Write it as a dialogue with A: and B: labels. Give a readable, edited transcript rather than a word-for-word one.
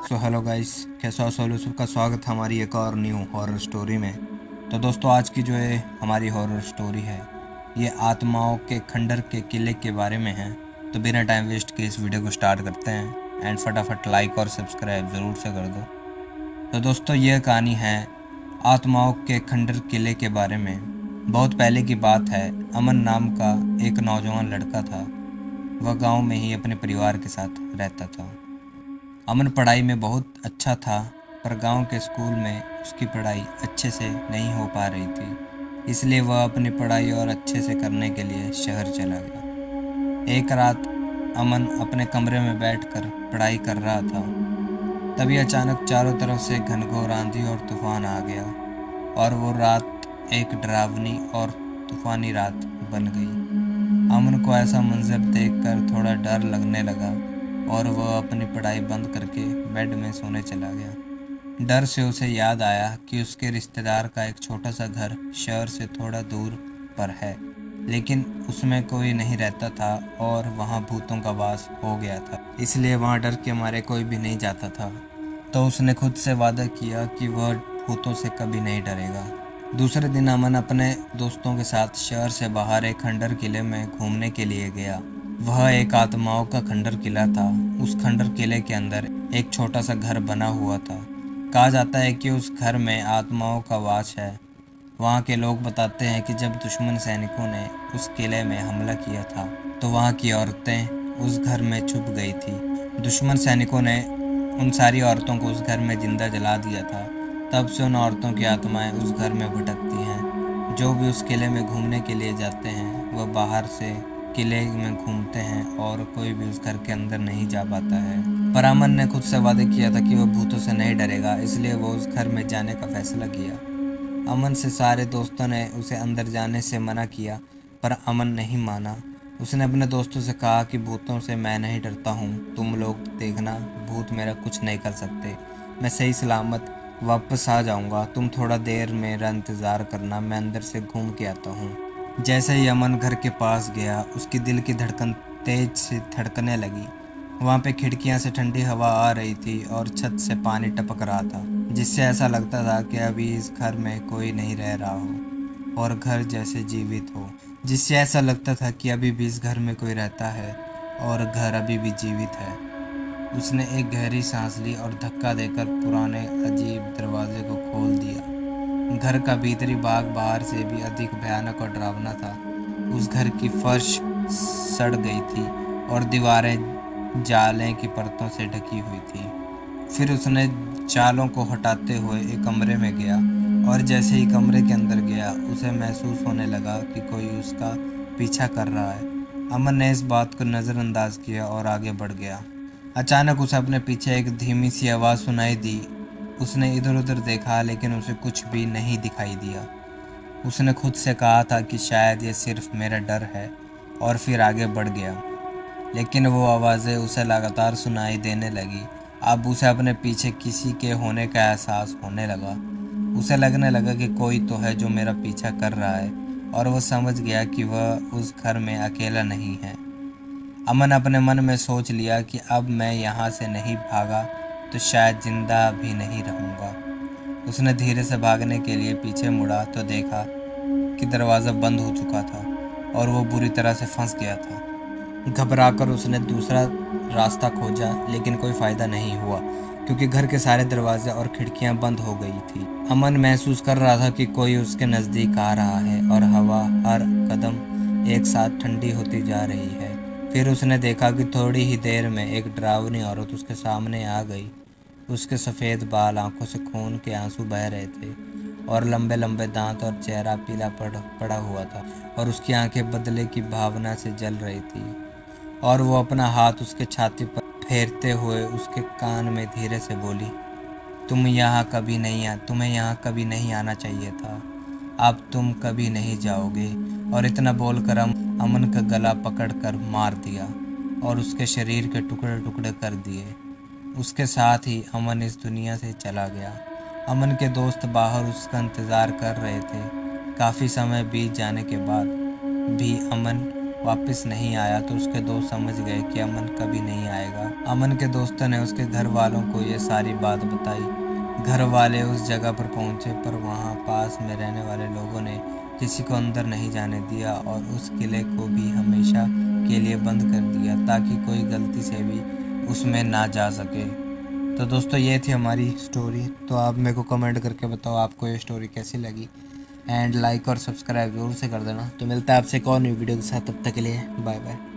A: So hello guys, कैसा हो solo? सबका स्वागत है हमारी एक और न्यू हॉरर स्टोरी में। तो दोस्तों, आज की जो है हमारी हॉरर स्टोरी है, ये आत्माओं के खंडर के किले के बारे में है। तो बिना टाइम वेस्ट के इस वीडियो को स्टार्ट करते हैं एंड फटाफट लाइक और सब्सक्राइब ज़रूर से कर दो। तो दोस्तों, यह कहानी है आत्माओं के खंडर किले के बारे में। बहुत पहले की बात है। अमन नाम का एक नौजवान लड़का था। वह गांव में ही अपने परिवार के साथ रहता था। अमन पढ़ाई में बहुत अच्छा था, पर गांव के स्कूल में उसकी पढ़ाई अच्छे से नहीं हो पा रही थी। इसलिए वह अपनी पढ़ाई और अच्छे से करने के लिए शहर चला गया। एक रात अमन अपने कमरे में बैठकर पढ़ाई कर रहा था। तभी अचानक चारों तरफ से घनघोर आंधी और तूफान आ गया, और वो रात एक डरावनी और तूफानी रात बन गई। अमन को ऐसा मंजर देखकर थोड़ा डर लगने लगा, और वह अपनी पढ़ाई बंद करके बेड में सोने चला गया। डर से उसे याद आया कि उसके रिश्तेदार का एक छोटा सा घर शहर से थोड़ा दूर पर है, लेकिन उसमें कोई नहीं रहता था और वहाँ भूतों का वास हो गया था। इसलिए वहाँ डर के मारे कोई भी नहीं जाता था। तो उसने खुद से वादा किया कि वह भूतों से कभी नहीं डरेगा। दूसरे दिन अमन अपने दोस्तों के साथ शहर से बाहर एक खंडर किले में घूमने के लिए गया। वह एक आत्माओं का खंडर किला था। उस खंडर किले के अंदर एक छोटा सा घर बना हुआ था। कहा जाता है कि उस घर में आत्माओं का वास है। वहाँ के लोग बताते हैं कि जब दुश्मन सैनिकों ने उस किले में हमला किया था, तो वहाँ की औरतें उस घर में छुप गई थी। दुश्मन सैनिकों ने उन सारी औरतों को उस घर में जिंदा जला दिया था। तब से उन औरतों की आत्माएं उस घर में भटकती हैं। जो भी उस किले में घूमने के लिए जाते हैं, वह बाहर से किले में घूमते हैं और कोई भी उस घर के अंदर नहीं जा पाता है। पर अमन ने खुद से वादे किया था कि वह भूतों से नहीं डरेगा, इसलिए वो उस घर में जाने का फैसला किया। अमन से सारे दोस्तों ने उसे अंदर जाने से मना किया, पर अमन नहीं माना। उसने अपने दोस्तों से कहा कि भूतों से मैं नहीं डरता हूँ, तुम लोग देखना, भूत मेरा कुछ नहीं कर सकते। मैं सही सलामत वापस आ जाऊँगा, तुम थोड़ा देर मेरा इंतज़ार करना, मैं अंदर से घूम के आता हूँ। जैसे ही अमन घर के पास गया, उसकी दिल की धड़कन तेज से धड़कने लगी। वहाँ पे खिड़कियाँ से ठंडी हवा आ रही थी और छत से पानी टपक रहा था, जिससे ऐसा लगता था कि अभी इस घर में कोई नहीं रह रहा हो और घर जैसे जीवित हो। जिससे ऐसा लगता था कि अभी भी इस घर में कोई रहता है और घर अभी भी जीवित है। उसने एक गहरी सांस ली और धक्का देकर पुराने अजीब दरवाजे को खोल दिया। घर का भीतरी भाग बाहर से भी अधिक भयानक और डरावना था। उस घर की फर्श सड़ गई थी और दीवारें जाले की परतों से ढकी हुई थी। फिर उसने जालों को हटाते हुए एक कमरे में गया, और जैसे ही कमरे के अंदर गया, उसे महसूस होने लगा कि कोई उसका पीछा कर रहा है। अमन ने इस बात को नज़रअंदाज किया और आगे बढ़ गया। अचानक उसे अपने पीछे एक धीमी सी आवाज़ सुनाई दी। उसने इधर उधर देखा, लेकिन उसे कुछ भी नहीं दिखाई दिया। उसने खुद से कहा था कि शायद ये सिर्फ मेरा डर है, और फिर आगे बढ़ गया। लेकिन वो आवाज़ें उसे लगातार सुनाई देने लगी। अब उसे अपने पीछे किसी के होने का एहसास होने लगा। उसे लगने लगा कि कोई तो है जो मेरा पीछा कर रहा है, और वो समझ गया कि वह उस घर में अकेला नहीं है। अमन अपने मन में सोच लिया कि अब मैं यहाँ से नहीं भागा तो शायद जिंदा भी नहीं रहूँगा। उसने धीरे से भागने के लिए पीछे मुड़ा तो देखा कि दरवाज़ा बंद हो चुका था और वो बुरी तरह से फंस गया था। घबराकर उसने दूसरा रास्ता खोजा, लेकिन कोई फ़ायदा नहीं हुआ, क्योंकि घर के सारे दरवाजे और खिड़कियां बंद हो गई थी। अमन महसूस कर रहा था कि कोई उसके नज़दीक आ रहा है, और हवा हर कदम एक साथ ठंडी होती जा रही है। फिर उसने देखा कि थोड़ी ही देर में एक डरावनी औरत उसके सामने आ गई। उसके सफ़ेद बाल, आंखों से खून के आंसू बह रहे थे, और लंबे लंबे दांत, और चेहरा पीला पड़ा हुआ था, और उसकी आंखें बदले की भावना से जल रही थी। और वो अपना हाथ उसके छाती पर फेरते हुए उसके कान में धीरे से बोली, तुम्हें यहाँ कभी नहीं आना चाहिए था। अब तुम कभी नहीं जाओगे। और इतना बोलकर अमन का गला पकड़कर मार दिया और उसके शरीर के टुकड़े टुकड़े कर दिए। उसके साथ ही अमन इस दुनिया से चला गया। अमन के दोस्त बाहर उसका इंतज़ार कर रहे थे। काफ़ी समय बीत जाने के बाद भी अमन वापस नहीं आया तो उसके दोस्त समझ गए कि अमन कभी नहीं आएगा। अमन के दोस्तों ने उसके घर वालों को ये सारी बात बताई। घर वाले उस जगह पर पहुंचे, पर वहां पास में रहने वाले लोगों ने किसी को अंदर नहीं जाने दिया और उस किले को भी हमेशा के लिए बंद कर दिया ताकि कोई गलती से भी उसमें ना जा सके। तो दोस्तों ये थी हमारी स्टोरी। तो आप मेरे को कमेंट करके बताओ आपको ये स्टोरी कैसी लगी, एंड लाइक और सब्सक्राइब जरूर से कर देना। तो मिलता है आपसे एक और न्यू वीडियो के साथ, तब तक के लिए बाय बाय।